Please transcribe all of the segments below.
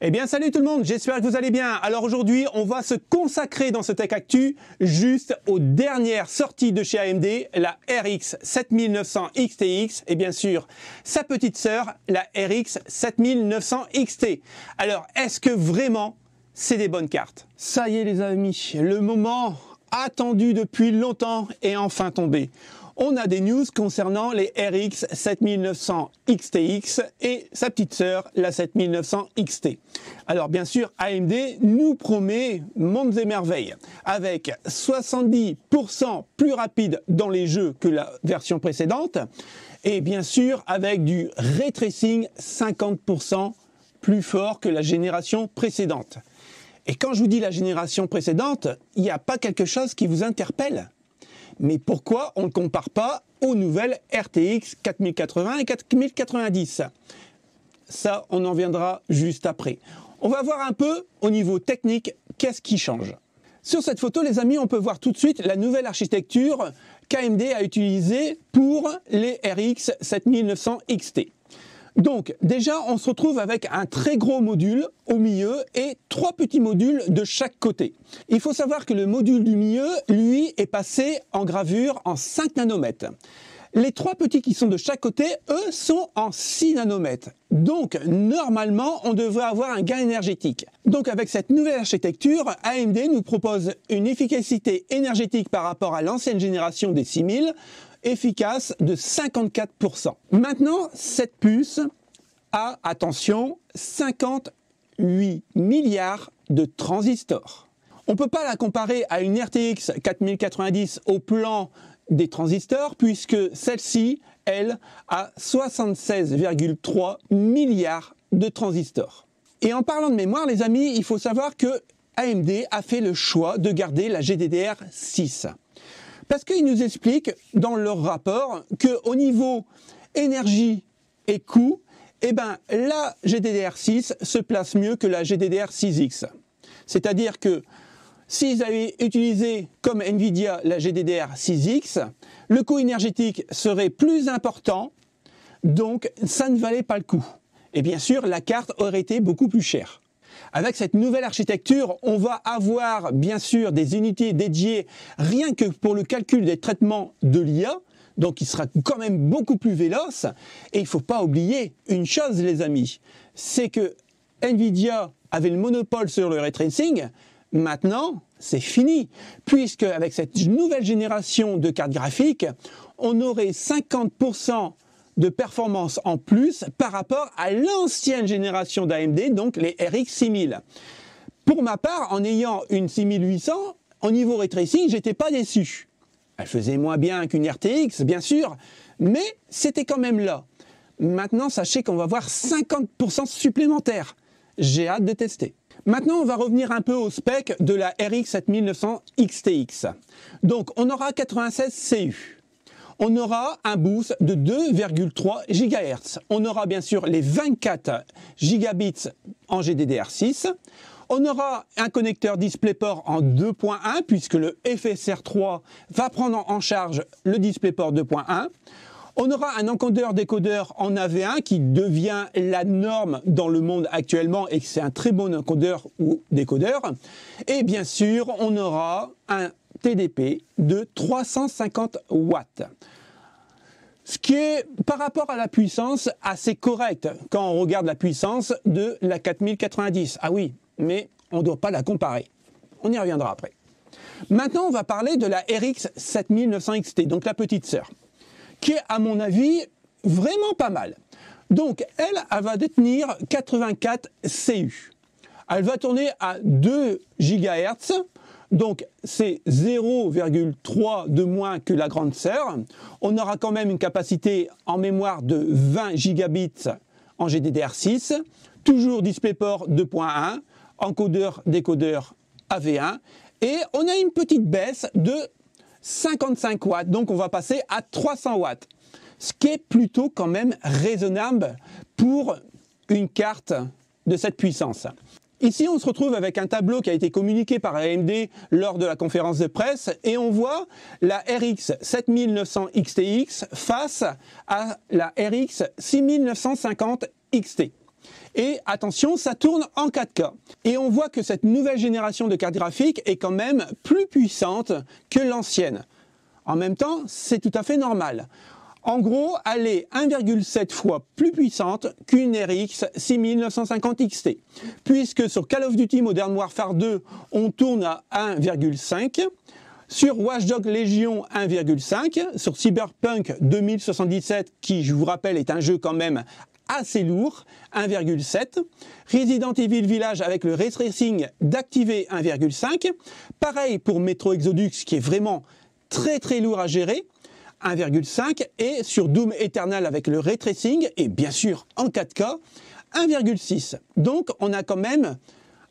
Eh bien salut tout le monde, j'espère que vous allez bien. Alors aujourd'hui, on va se consacrer dans ce Tech Actu juste aux dernières sorties de chez AMD, la RX 7900 XTX et bien sûr sa petite sœur, la RX 7900 XT. Alors est-ce que vraiment c'est des bonnes cartes? Ça y est les amis, le moment attendu depuis longtemps est enfin tombé. On a des news concernant les RX 7900 XTX et sa petite sœur, la 7900 XT. Alors bien sûr, AMD nous promet mondes et merveilles, avec 70% plus rapide dans les jeux que la version précédente, et bien sûr avec du ray tracing 50% plus fort que la génération précédente. Et quand je vous dis la génération précédente, il n'y a pas quelque chose qui vous interpelle? Mais pourquoi on ne compare pas aux nouvelles RTX 4080 et 4090? Ça, on en viendra juste après. On va voir un peu au niveau technique qu'est-ce qui change. Sur cette photo, les amis, on peut voir tout de suite la nouvelle architecture qu'AMD a utilisée pour les RX 7900 XT. Donc déjà, on se retrouve avec un très gros module au milieu et 3 petits modules de chaque côté. Il faut savoir que le module du milieu, lui, est passé en gravure en 5 nanomètres. Les 3 petits qui sont de chaque côté, eux, sont en 6 nanomètres. Donc, normalement, on devrait avoir un gain énergétique. Donc, avec cette nouvelle architecture, AMD nous propose une efficacité énergétique par rapport à l'ancienne génération des 6000, efficace de 54%. Maintenant, cette puce a, attention, 58 milliards de transistors. On ne peut pas la comparer à une RTX 4090 au plan des transistors, puisque celle-ci, elle, a 76,3 milliards de transistors. Et en parlant de mémoire, les amis, il faut savoir que AMD a fait le choix de garder la GDDR6. Parce qu'ils nous expliquent dans leur rapport qu'au niveau énergie et coût, eh ben, la GDDR6 se place mieux que la GDDR6X. C'est-à-dire que s'ils avaient utilisé comme Nvidia la GDDR6X, le coût énergétique serait plus important, donc ça ne valait pas le coup. Et bien sûr, la carte aurait été beaucoup plus chère. Avec cette nouvelle architecture, on va avoir bien sûr des unités dédiées rien que pour le calcul des traitements de l'IA, donc il sera quand même beaucoup plus véloce. Et il ne faut pas oublier une chose les amis, c'est que Nvidia avait le monopole sur le ray tracing, maintenant c'est fini, puisque avec cette nouvelle génération de cartes graphiques, on aurait 50% de performance en plus par rapport à l'ancienne génération d'AMD, donc les RX 6000. Pour ma part, en ayant une 6800, au niveau ray tracing, j'étais pas déçu. Elle faisait moins bien qu'une RTX, bien sûr, mais c'était quand même là. Maintenant, sachez qu'on va voir 50% supplémentaires. J'ai hâte de tester. Maintenant, on va revenir un peu au spec de la RX 7900 XTX. Donc, on aura 96 CU. On aura un boost de 2,3 GHz. On aura bien sûr les 24 gigabits en GDDR6. On aura un connecteur DisplayPort en 2.1 puisque le FSR3 va prendre en charge le DisplayPort 2.1. On aura un encodeur-décodeur en AV1 qui devient la norme dans le monde actuellement et c'est un très bon encodeur ou décodeur. Et bien sûr, on aura un TDP de 350 watts. Ce qui est, par rapport à la puissance, assez correct quand on regarde la puissance de la 4090. Ah oui, mais on ne doit pas la comparer. On y reviendra après. Maintenant, on va parler de la RX 7900 XT, donc la petite sœur, qui est, à mon avis, vraiment pas mal. Donc, elle va détenir 84 CU. Elle va tourner à 2 GHz. Donc c'est 0,3 de moins que la grande sœur. On aura quand même une capacité en mémoire de 20 gigabits en GDDR6, toujours DisplayPort 2.1, encodeur-décodeur AV1, et on a une petite baisse de 55 watts, donc on va passer à 300 watts, ce qui est plutôt quand même raisonnable pour une carte de cette puissance. Ici, on se retrouve avec un tableau qui a été communiqué par AMD lors de la conférence de presse et on voit la RX 7900 XTX face à la RX 6950 XT. Et attention, ça tourne en 4K. Et on voit que cette nouvelle génération de cartes graphiques est quand même plus puissante que l'ancienne. En même temps, c'est tout à fait normal. En gros, elle est 1,7 fois plus puissante qu'une RX 6950 XT. Puisque sur Call of Duty Modern Warfare 2, on tourne à 1,5. Sur Watch Dogs Legion 1,5. Sur Cyberpunk 2077, qui je vous rappelle est un jeu quand même assez lourd, 1,7. Resident Evil Village avec le Ray Tracing d'activer 1,5. Pareil pour Metro Exodus qui est vraiment très très lourd à gérer, 1,5. Et sur Doom Eternal avec le Ray Tracing et bien sûr en 4K, 1,6. Donc on a quand même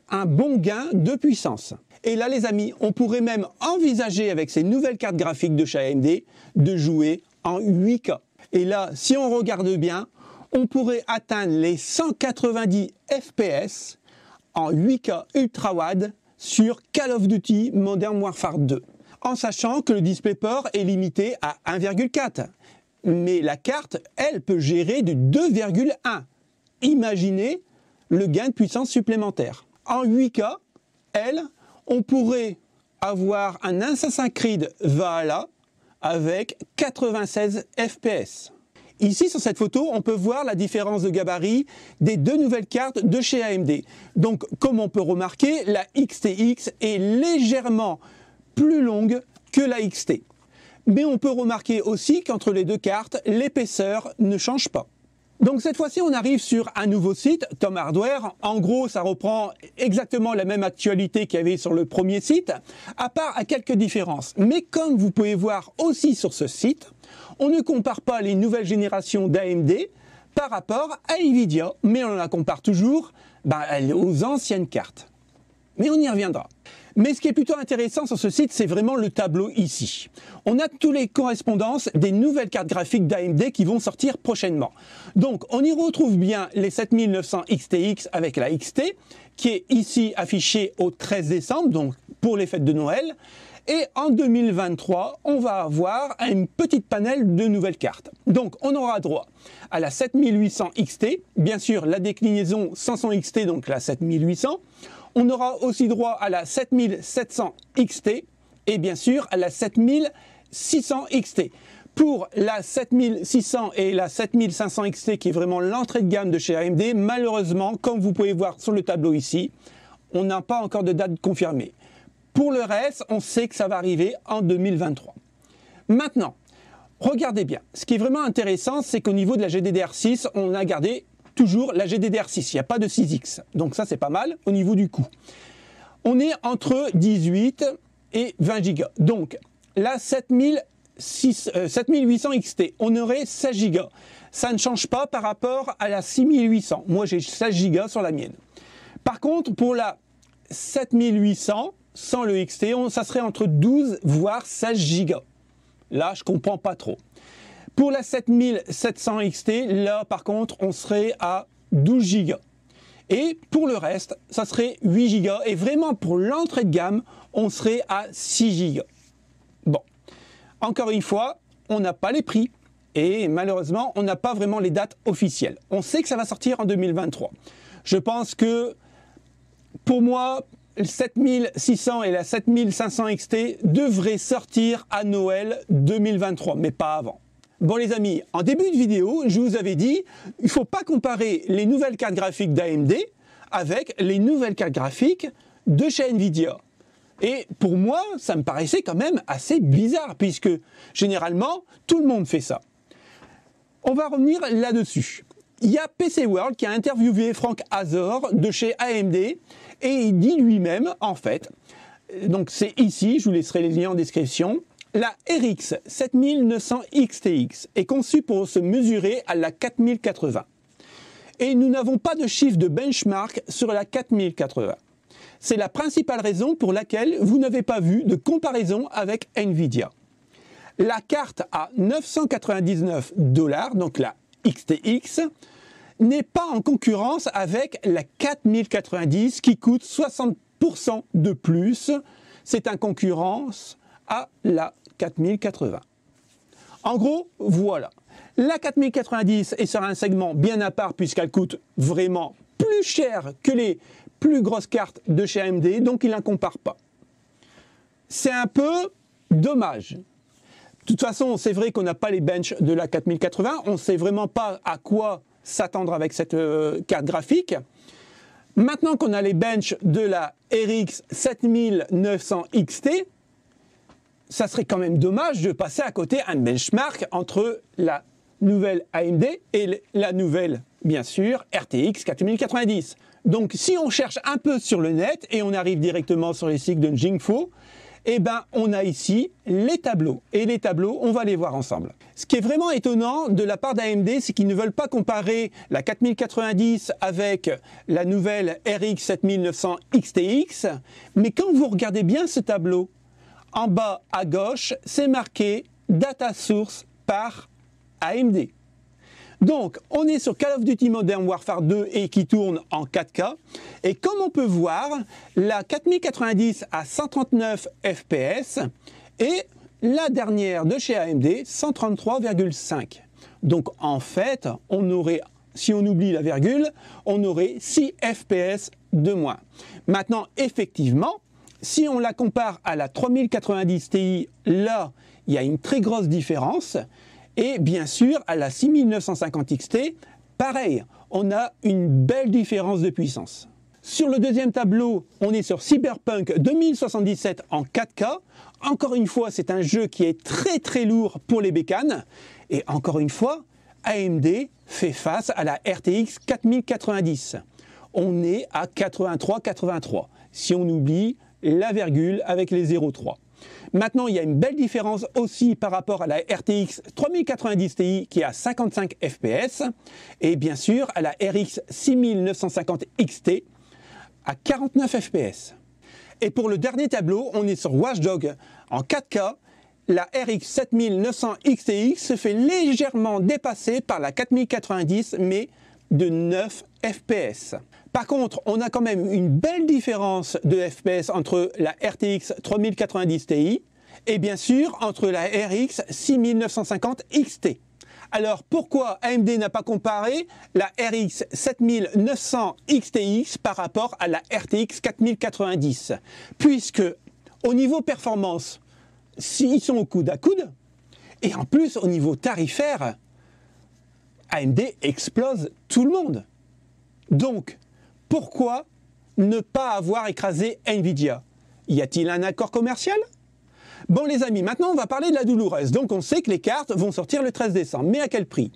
un bon gain de puissance. Et là les amis, on pourrait même envisager avec ces nouvelles cartes graphiques de chez AMD de jouer en 8K. Et là, si on regarde bien, on pourrait atteindre les 190 FPS en 8K Ultra WAD sur Call of Duty Modern Warfare 2. En sachant que le DisplayPort est limité à 1,4. Mais la carte, elle, peut gérer du 2,1. Imaginez le gain de puissance supplémentaire. En 8K, elle, on pourrait avoir un Assassin's Creed Valhalla avec 96 FPS. Ici, sur cette photo, on peut voir la différence de gabarit des deux nouvelles cartes de chez AMD. Donc, comme on peut remarquer, la XTX est légèrement plus longue que la XT. Mais on peut remarquer aussi qu'entre les deux cartes, l'épaisseur ne change pas. Donc cette fois-ci, on arrive sur un nouveau site, Tom Hardware. En gros, ça reprend exactement la même actualité qu'il y avait sur le premier site, à part à quelques différences. Mais comme vous pouvez voir aussi sur ce site, on ne compare pas les nouvelles générations d'AMD par rapport à Nvidia, mais on la compare toujours aux anciennes cartes. Mais on y reviendra. Mais ce qui est plutôt intéressant sur ce site, c'est vraiment le tableau ici. On a toutes les correspondances des nouvelles cartes graphiques d'AMD qui vont sortir prochainement. Donc on y retrouve bien les 7900 XTX avec la XT, qui est ici affichée au 13 décembre, donc pour les fêtes de Noël. Et en 2023, on va avoir une petite panel de nouvelles cartes. Donc on aura droit à la 7800 XT, bien sûr la déclinaison 500 XT, donc la 7800. On aura aussi droit à la 7700 XT et bien sûr à la 7600 XT. Pour la 7600 et la 7500 XT qui est vraiment l'entrée de gamme de chez AMD, malheureusement, comme vous pouvez voir sur le tableau ici, on n'a pas encore de date confirmée. Pour le reste, on sait que ça va arriver en 2023. Maintenant, regardez bien. Ce qui est vraiment intéressant, c'est qu'au niveau de la GDDR6, on a gardé toujours la GDDR6, il n'y a pas de 6X. Donc ça, c'est pas mal au niveau du coût. On est entre 18 et 20 Go. Donc, la 7800 XT, on aurait 16 Go. Ça ne change pas par rapport à la 6800. Moi, j'ai 16 Go sur la mienne. Par contre, pour la 7800, sans le XT, ça serait entre 12 voire 16 Go. Là, je comprends pas trop. Pour la 7700 XT, là par contre, on serait à 12 Go. Et pour le reste, ça serait 8 Go. Et vraiment pour l'entrée de gamme, on serait à 6 Go. Bon, encore une fois, on n'a pas les prix. Et malheureusement, on n'a pas vraiment les dates officielles. On sait que ça va sortir en 2023. Je pense que, pour moi, le 7600 et la 7500 XT devraient sortir à Noël 2023, mais pas avant. Bon les amis, en début de vidéo, je vous avais dit, il ne faut pas comparer les nouvelles cartes graphiques d'AMD avec les nouvelles cartes graphiques de chez Nvidia. Et pour moi, ça me paraissait quand même assez bizarre, puisque généralement, tout le monde fait ça. On va revenir là-dessus. Il y a PC World qui a interviewé Frank Azor de chez AMD, et il dit lui-même, en fait, donc c'est ici, je vous laisserai les liens en description, la RX 7900 XTX est conçue pour se mesurer à la 4080. Et nous n'avons pas de chiffre de benchmark sur la 4080. C'est la principale raison pour laquelle vous n'avez pas vu de comparaison avec Nvidia. La carte à 999 $, donc la XTX, n'est pas en concurrence avec la 4090 qui coûte 60% de plus. C'est en concurrence à la 4080. En gros, voilà. La 4090 est sur un segment bien à part puisqu'elle coûte vraiment plus cher que les plus grosses cartes de chez AMD, donc il ne la compare pas. C'est un peu dommage. De toute façon, c'est vrai qu'on n'a pas les benches de la 4080, on ne sait vraiment pas à quoi s'attendre avec cette carte graphique. Maintenant qu'on a les benches de la RX 7900 XT, ça serait quand même dommage de passer à côté un benchmark entre la nouvelle AMD et la nouvelle, bien sûr, RTX 4090. Donc si on cherche un peu sur le net et on arrive directement sur les sites de Jingfo, eh ben, on a ici les tableaux. Et les tableaux, on va les voir ensemble. Ce qui est vraiment étonnant de la part d'AMD, c'est qu'ils ne veulent pas comparer la 4090 avec la nouvelle RX 7900 XTX. Mais quand vous regardez bien ce tableau, en bas à gauche, c'est marqué Data Source par AMD. Donc, on est sur Call of Duty Modern Warfare 2 et qui tourne en 4K. Et comme on peut voir, la 4090 à 139 FPS et la dernière de chez AMD, 133,5. Donc, en fait, on aurait, si on oublie la virgule, on aurait 6 FPS de moins. Maintenant, effectivement, si on la compare à la 3090 Ti, là, il y a une très grosse différence. Et bien sûr, à la 6950 XT, pareil, on a une belle différence de puissance. Sur le deuxième tableau, on est sur Cyberpunk 2077 en 4K. Encore une fois, c'est un jeu qui est très lourd pour les bécanes. Et encore une fois, AMD fait face à la RTX 4090. On est à 83,83 si on oublie la virgule avec les 0,3. Maintenant, il y a une belle différence aussi par rapport à la RTX 3090 Ti qui est à 55 FPS et bien sûr à la RX 6950 XT à 49 FPS. Et pour le dernier tableau, on est sur Watchdog en 4K. La RX 7900 XTX se fait légèrement dépasser par la 4090 mais de 9 FPS. Par contre, on a quand même une belle différence de FPS entre la RTX 3090 Ti et bien sûr entre la RX 6950 XT. Alors pourquoi AMD n'a pas comparé la RX 7900 XTX par rapport à la RTX 4090? Puisque au niveau performance, ils sont au coude à coude et en plus au niveau tarifaire, AMD explose tout le monde. Donc, pourquoi ne pas avoir écrasé Nvidia? Y a-t-il un accord commercial? Bon les amis, maintenant on va parler de la douloureuse. Donc on sait que les cartes vont sortir le 13 décembre. Mais à quel prix?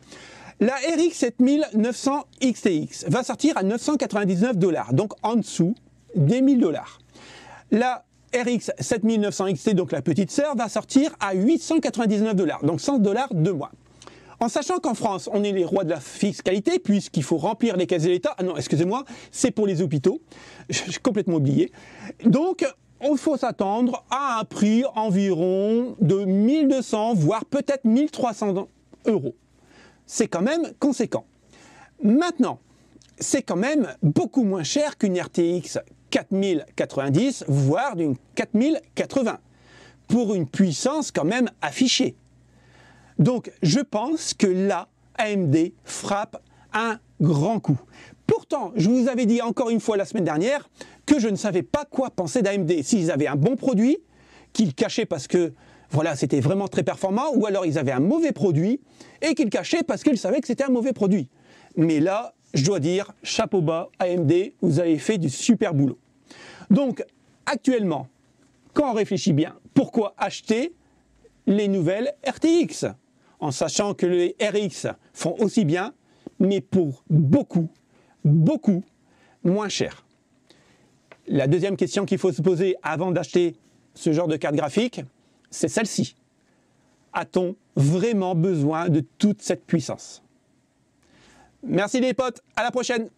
La RX 7900 XTX va sortir à 999 $, donc en dessous des 1000 $. La RX 7900 XT, donc la petite sœur, va sortir à 899 $, donc 100 $ de moins. En sachant qu'en France, on est les rois de la fiscalité, puisqu'il faut remplir les caisses de l'État. Ah non, excusez-moi, c'est pour les hôpitaux. J'ai complètement oublié. Donc, il faut s'attendre à un prix environ de 1200, voire peut-être 1300 €. C'est quand même conséquent. Maintenant, c'est quand même beaucoup moins cher qu'une RTX 4090, voire d'une 4080, pour une puissance quand même affichée. Donc, je pense que là, AMD frappe un grand coup. Pourtant, je vous avais dit encore une fois la semaine dernière que je ne savais pas quoi penser d'AMD. S'ils avaient un bon produit, qu'ils cachaient parce que voilà, c'était vraiment très performant, ou alors ils avaient un mauvais produit et qu'ils cachaient parce qu'ils savaient que c'était un mauvais produit. Mais là, je dois dire, chapeau bas, AMD, vous avez fait du super boulot. Donc, actuellement, quand on réfléchit bien, pourquoi acheter les nouvelles RTX? En sachant que les RX font aussi bien, mais pour beaucoup moins cher. La deuxième question qu'il faut se poser avant d'acheter ce genre de carte graphique, c'est celle-ci. A-t-on vraiment besoin de toute cette puissance? Merci les potes, à la prochaine!